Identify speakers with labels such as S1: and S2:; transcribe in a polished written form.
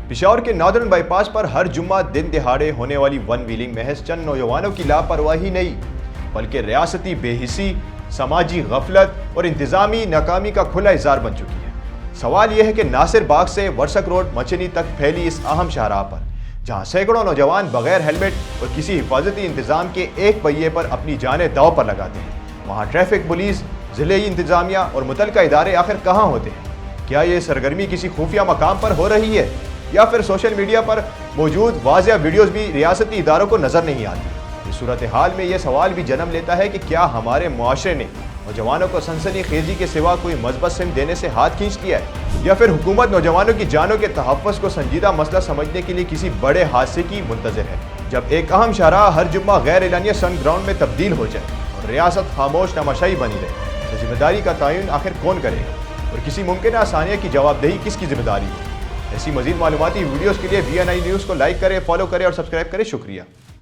S1: پشاور کے Northern by پاس پر ہر جمعہ دن دہاڑے ہونے والی ون ویلنگ محض چند نوجوانوں کی لاپرواہی نہیں بلکہ ریاستی بے حسی، سماجی غفلت اور انتظامی ناکامی کا کھلا اظہار بن چکی ہے۔ سوال یہ ہے کہ ناصر باغ سے ورسک روڈ مچنی تک پھیلی اس اہم شاہراہ پر جہاں سینکڑوں نوجوان بغیر ہیلمٹ اور کسی حفاظتی انتظام کے ایک پہیے پر اپنی جانیں داؤ پر لگاتے ہیں، وہاں ٹریفک پولیس، ضلعی انتظامیہ اور متعلقہ ادارے آخر کہاں ہوتے ہیں؟ کیا یہ سرگرمی کسی خفیہ مقام پر ہو رہی ہے یا پھر سوشل میڈیا پر موجود واضح ویڈیوز بھی ریاستی اداروں کو نظر نہیں آتی؟ اس صورتحال میں یہ سوال بھی جنم لیتا ہے کہ کیا ہمارے معاشرے نے نوجوانوں کو سنسنی خیزی کے سوا کوئی مثبت سمت دینے سے ہاتھ کھینچ لیا ہے، یا پھر حکومت نوجوانوں کی جانوں کے تحفظ کو سنجیدہ مسئلہ سمجھنے کے لیے کسی بڑے حادثے کی منتظر ہے جب ایک اہم شاہراہ ہر جمعہ غیر اعلانیہ سن گراؤنڈ میں تبدیل ہو جائے اور ریاست خاموش تماشائی بنی رہے تو ذمہ داری کا تعین آخر کون کرے گا اور کسی ممکنہ آسانیہ کی جواب دہی کس کی ذمہ داری ہے؟ ایسی مزید معلوماتی ویڈیوز کے لیے VNI نیوز کو لائک کریں، فالو کریں اور سبسکرائب کریں۔ شکریہ۔